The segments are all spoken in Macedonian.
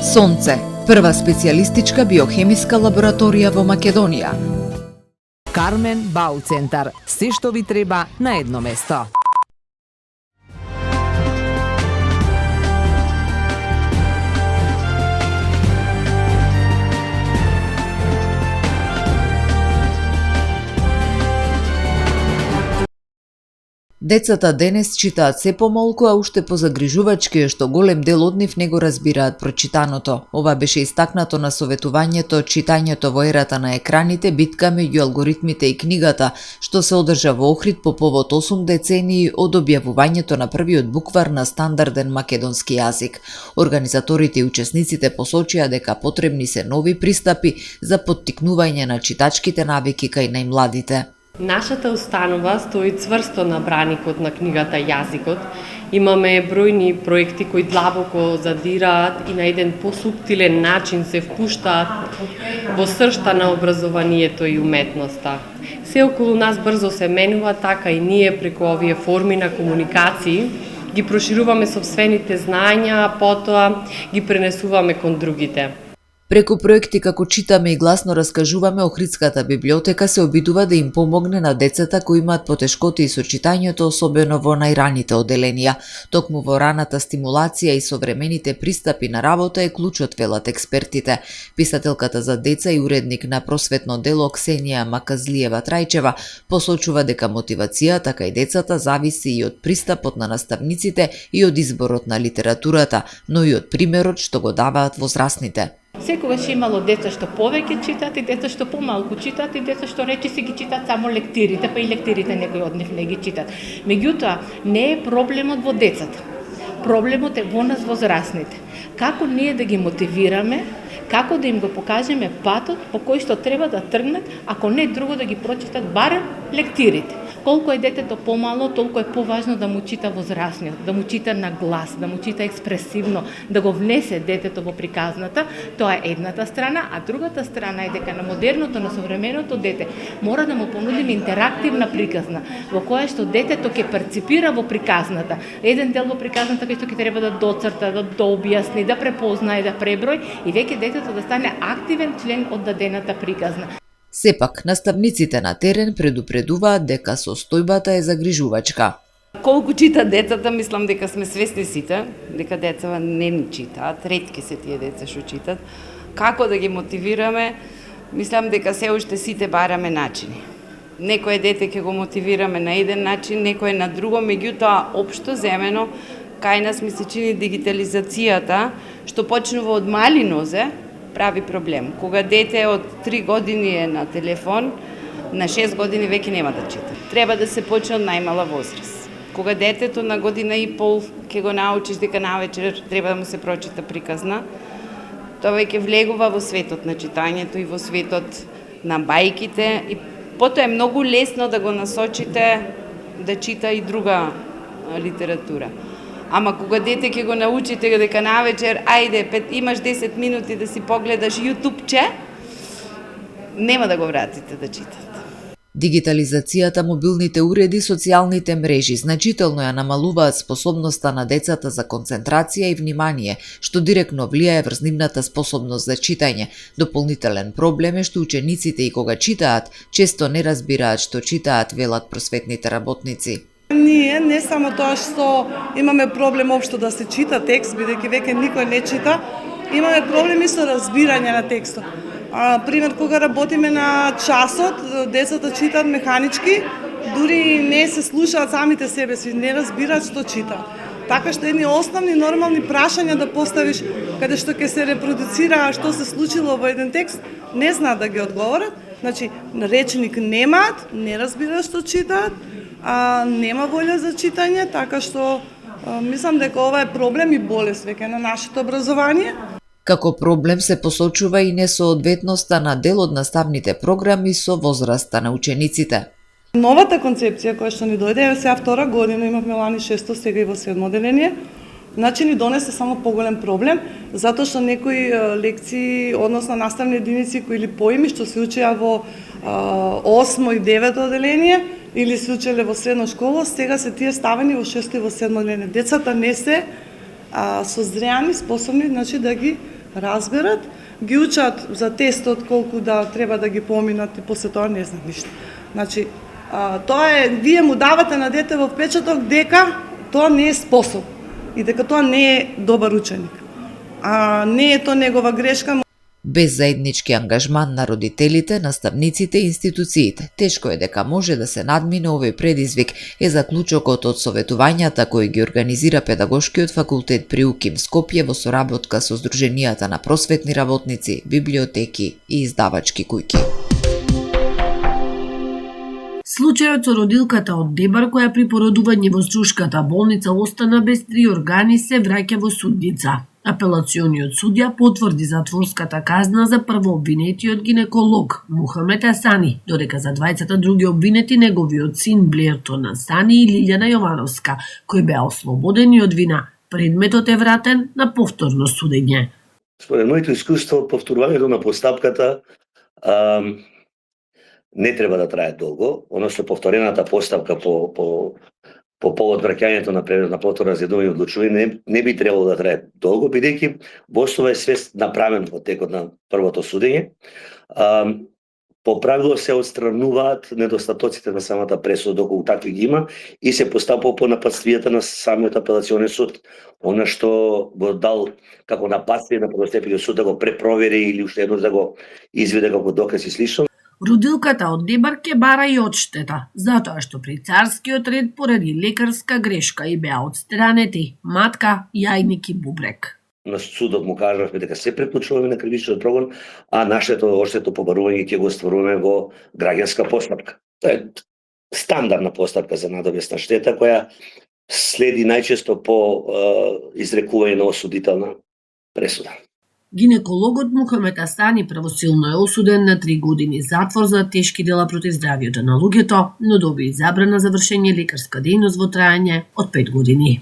Сонце, прва специјалистичка биохемиска лабораторија во Македонија. Кармен Бауцентар. Се што ви треба на едно место. Децата денес читаат се помалку, а уште позагрижувачки е што голем дел од нив не го разбираат прочитаното. Ова беше истакнато на советувањето читањето во ерата на екраните, битка меѓу алгоритмите и книгата, што се одржа во Охрид по повод 8 децении од објавувањето на првиот буквар на стандарден македонски јазик. Организаторите и учесниците посочија дека потребни се нови пристапи за поттикнување на читачките навики кај најмладите. Нашата установа стои цврсто на браникот на книгата јазикот. Имаме бројни проекти кои длабоко задираат и на еден посуптилен начин се впуштаат во сршта на образованието и уметноста. Се околу нас брзо се менува, така и ние преку овие форми на комуникации ги прошируваме сопствените знаења, а потоа ги пренесуваме кон другите. Преку проекти како Читаме и гласно раскажуваме, Охридската библиотека се обидува да им помогне на децата кои имаат потешкоти со читањето, особено во најраните оделенија. Токму во раната стимулација и современите пристапи на работа е клучот, велат експертите. Писателката за деца и уредник на просветно дело Ксенија Маказлиева Трајчева посочува дека мотивацијата кај децата зависи и од пристапот на наставниците и од изборот на литературата, но и од примерот што го даваат возрастните. Секогаш имало деца што повеќе читаат и деца што помалку читаат и деца што речиси ги читаат само лектирите, па и лектирите некои од нив не ги читаат. Меѓутоа, не е проблемот во децата. Проблемот е во нас возрастните. Како ние да ги мотивираме, како да им го покажеме патот по кој што треба да тргнат, ако не друго да ги прочитат барем лектирите. Колку е детето помало, толку е поважно да му чита возрастниот, да му чита на глас, да му чита експресивно, да го внесе детето во приказната. Тоа е едната страна, а другата страна е дека на модерното, на современото дете мора да му понудиме интерактивна приказна, во која што детето ќе перципира во приказната. Еден дел во приказната кој што ќе треба да доцрта, да дообјасни, да препознае, да преброи и веќе детето да стане активен член од дадената приказна. Сепак, наставниците на терен предупредуваат дека состојбата е загрижувачка. Колку читаат децата, мислам дека сме свесни сите, дека децата не ни читаат, ретки се тие деца што читаат. Како да ги мотивираме? Мислам дека се уште сите бараме начини. Некој дете ќе го мотивираме на еден начин, некој на друго, меѓутоа општо земено кај нас ми се чини дигитализацијата, што почнува од мали нозе, прави проблем. Кога дете од 3 години е на телефон, на 6 години веќе нема да чита. Треба да се почне од најмала возраст. Кога детето на година и пол ќе го научиш дека навечер треба да му се прочита приказна, тоа веќе влегува во светот на читањето и во светот на бајките и потоа е многу лесно да го насочите да чита и друга литература. Ама кога дете ќе го научите дека навечер, ајде, имаш 10 минути да си погледаш YouTube-че, нема да го вратите да читате. Дигитализацијата, мобилните уреди, социјалните мрежи значително ја намалуваат способноста на децата за концентрација и внимание, што директно влијае врз нивната способност за читање. Дополнителен проблем е што учениците и кога читаат, често не разбираат што читаат, велат просветните работници. Ние не само тоа што имаме проблем општо да се чита текст, бидејќи веќе никој не чита, имаме проблеми со разбирање на текстот. Пример, кога работиме на часот, децата читаат механички, дури не се слушаат самите себе си, не разбираат што читаат. Така што едни основни нормални прашања да поставиш, каде што ќе се репродуцира што се случило во еден текст, не знаат да ги одговорат. Значи, речник немаат, не разбираат што читаат, нема волја за читање, така што мислам дека ова е проблем и болест веќе на нашето образование. Како проблем се посочува и несоодветноста на дел од наставните програми со возраста на учениците. Новата концепција која што ни дојде, сега втора година имавме лани 600, сега и во 7 оделение, значи ни донесе само поголем проблем, затоа што некои лекции, односно наставни единици кои или поими што се учеа во 8 и 9 оделение, или се учеле во средна школа, сега се тие ставени во 6 и во 7 оделение. Децата не се созреани, способни, значи да ги разберат, ги учат за тестот колку да треба да ги поминат и после тоа не знаат ништо. Значи, тоа е, вие му давате на дете во впечаток дека тоа не е способ и дека тоа не е добар ученик. Не е тоа негова грешка. Без заеднички ангажман на родителите, наставниците и институциите, тешко е дека може да се надмине овој предизвик, е заклучокот од советувањата кои ги организира Педагошкиот факултет при УКИМ Скопје во соработка со Сдруженијата на просветни работници, библиотеки и издавачки куќи. Случајот со родилката од Дебар која при породување во Струшката болница остана без 3 органи се враќа во судница. Апелациониот судја потврди затворската казна за првообвинетиот гинеколог Мухамед Асани, додека за двајцата други обвинети неговиот син Блертон Асани и Лилјана Јовановска, кои беа ослободени од вина. Предметот е вратен на повторно судење. Според моето искуство, повторувањето на постапката не треба да трае долго, односно повторената постапка по повод враќањето на предмет на повторно разјавување и одлучување не би требало да трае долго, бидејќи во основа е све направено во текот на првото судење. По правило се отстрануваат недостатоците на самата пресуда доколку такви ги има и се постапува по нападствијата на самиот апелационен суд. Она што го дал како нападствие на првостепениот суд да го препровери или уште едно да го изведе како доказ и слично. Родилката од Дебар ке бара и одштета, затоа што при царскиот ред поради лекарска грешка и беа отстранети матка, јајник и бубрек. На судот му кажавме дека се преклучуваме на кривичниот прогон, а нашето одштетно побарување ќе го стваруваме во граѓанска постапка. Тоа е стандардна постапка за надовесна штета која следи најчесто по изрекување на осудителна пресуда. Гинекологот Мухамед Асани правосилно е осуден на 3 години затвор за тешки дела против здравјето на луѓето, но доби забрана за вршење лекарска дејност во трајање од 5 години.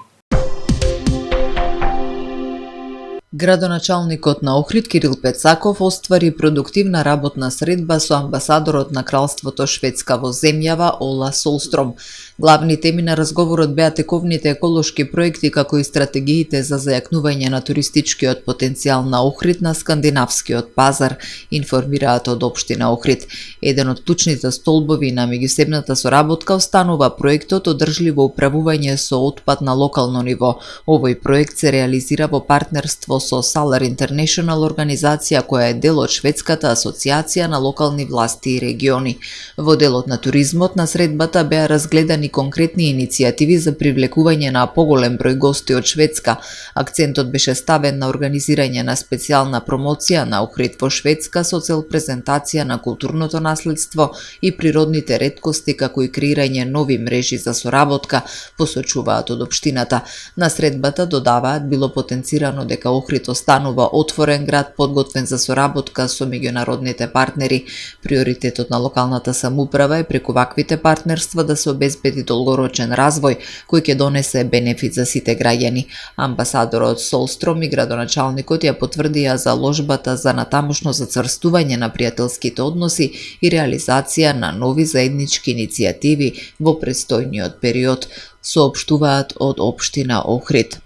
Градоначалникот на Охрид Кирил Пецаков оствари продуктивна работна средба со амбасадорот на Кралството Шведска во земјава Ола Солстром. Главни теми на разговорот беа тековните еколошки проекти како и стратегиите за зајакнување на туристичкиот потенцијал на Охрид на скандинавскиот пазар, информираат од општина Охрид. Еден од клучните столбови на меѓусебната соработка останува проектот одржливо управување со отпад на локално ниво. Овој проект се реализира во партнерство со Salar International организација која е дел од Шведската асоциација на локални власти и региони. Во делот на туризмот на средбата беа разгледани конкретни иницијативи за привлекување на поголем број гости од Шведска. Акцентот беше ставен на организирање на специјална промоција на Охрид во Шведска со цел презентација на културното наследство и природните реткости како и креирање нови мрежи за соработка, посочуваат од општината. На средбата додаваат било потенцирано дека Охрид останува отворен град подготвен за соработка со меѓународните партнери. Приоритетот на локалната самоуправа е преку ваквите партнерства да се обезбеди долгорочен развој кој ќе донесе бенефит за сите граѓани. Амбасадорот Солстром и градоначалникот ја потврдија заложбата за натамошно зацврстување на пријателските односи и реализација на нови заеднички иницијативи во престојниот период, соопштуваат од општина Охрид.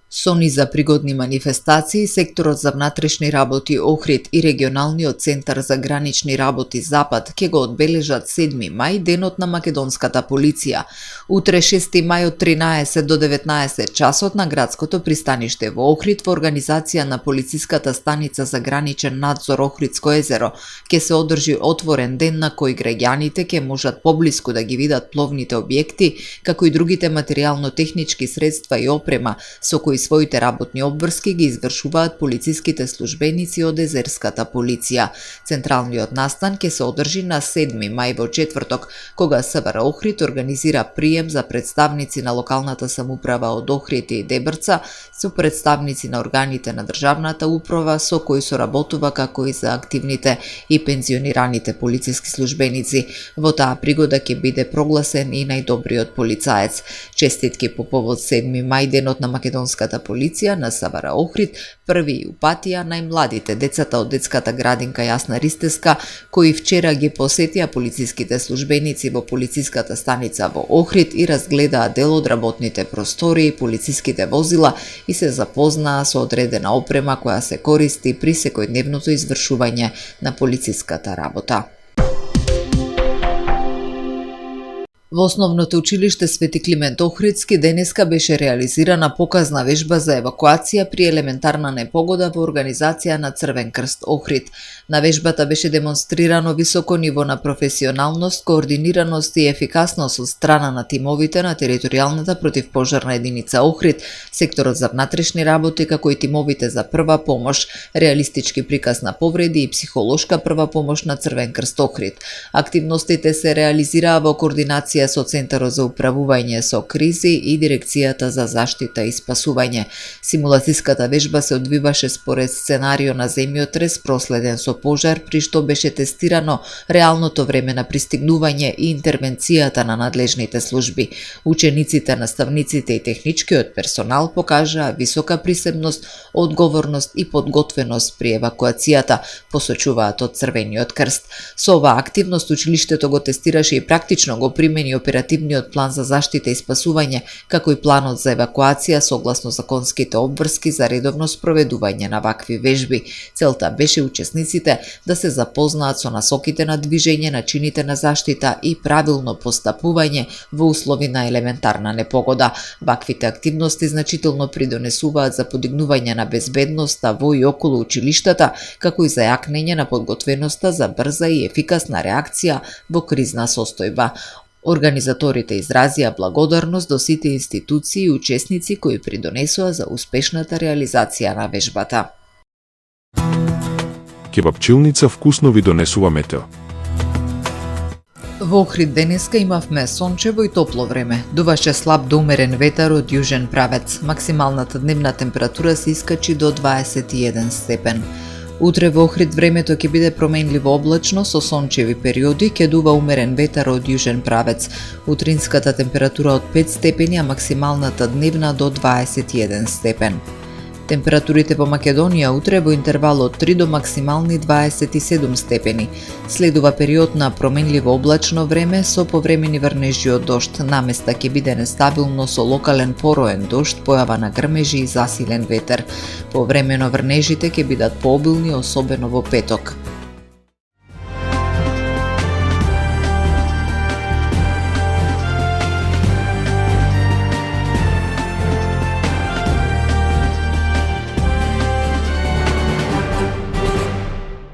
Со низа пригодни манифестации, секторот за внатрешни работи Охрид и регионалниот центар за гранични работи Запад ќе го одбележат 7 мај, денот на македонската полиција. Утре 6 мај од 13 до 19 часот на градското пристаниште во Охрид во организација на полициската станица за граничен надзор Охридско езеро ќе се одржи отворен ден на кој граѓаните ќе можат поблиску да ги видат пловните објекти, како и другите материјално-технички средства и опрема со кои своите работни обврски ги извршуваат полициските службеници од езерската полиција. Централниот настан ќе се одржи на 7 мај во четврток, кога СВР Охрид организира прием за представници на локалната самоуправа од Охрид и Дебрца, со представници на органите на државната управа со кои соработува, како и за активните и пензионираните полициски службеници. Во таа пригода ќе биде прогласен и најдобриот полицаец. Честитки по повод 7 мај, денот на македонската градската полиција на СВР Охрид први и упатија најмладите децата од детската градинка Јасна Ристеска, кои вчера ги посетија полициските службеници во полициската станица во Охрид и разгледаа дел од работните простори, полициските возила и се запознаа со одредена опрема која се користи при секојдневното извршување на полициската работа. Во Основното училиште Свети Климент Охридски денеска беше реализирана показна вежба за евакуација при елементарна непогода во организација на Црвен крст Охрид. На вежбата беше демонстрирано високо ниво на професионалност, координираност и ефикасност од страна на тимовите на територијалната противпожарна единица Охрид, секторот за внатрешни работи, како и тимовите за прва помош, реалистички приказ на повреди и психолошка прва помош на Црвен крст Охрид. Активностите се реализираа во координација со Центарот за управување со кризи и Дирекцијата за заштита и спасување. Симулацијската вежба се одвиваше според сценарио на земјотрес проследен со пожар, при што беше тестирано реалното време на пристигнување и интервенцијата на надлежните служби. Учениците, наставниците и техничкиот персонал покажаа висока присебност, одговорност и подготвеност при евакуацијата, посочуваат од Црвениот крст. Со оваа активност училиштето го тестираше и практично го примени оперативниот план за заштита и спасување, како и планот за евакуација согласно законските обврски за редовно спроведување на вакви вежби. Целта беше учесниците да се запознаат со насоките на движење, начините на заштита и правилно постапување во услови на елементарна непогода. Ваквите активности значително придонесуваат за подигнување на безбедноста во и околу училиштата, како и за јакнење на подготвеноста за брза и ефикасна реакција во кризна состојба. Организаторите изразија благодарност до сите институции и учесници кои придонесоа за успешната реализација на вежбата. Кебапчилница вкусно ви донесува метео. Во Охрид денеска имавме сончево и топло време. Дуваше слаб до умерен ветар од јужен правец. Максималната дневна температура се искачи до 21 степен. Утре во Охрид времето ќе биде променливо облачно со сончеви периоди, ќе дува умерен ветар од јужен правец. Утринската температура од 5 степени, а максималната дневна до 21 степен. Температурите во Македонија утре во интервал од 3 до максимални 27 степени. Следува период на променливо облачно време со повремени врнежи од дожд. Наместа ќе биде нестабилно со локален пороен дожд, појава на грмежи и засилен ветер. Повремено врнежите ќе бидат пообилни, особено во петок.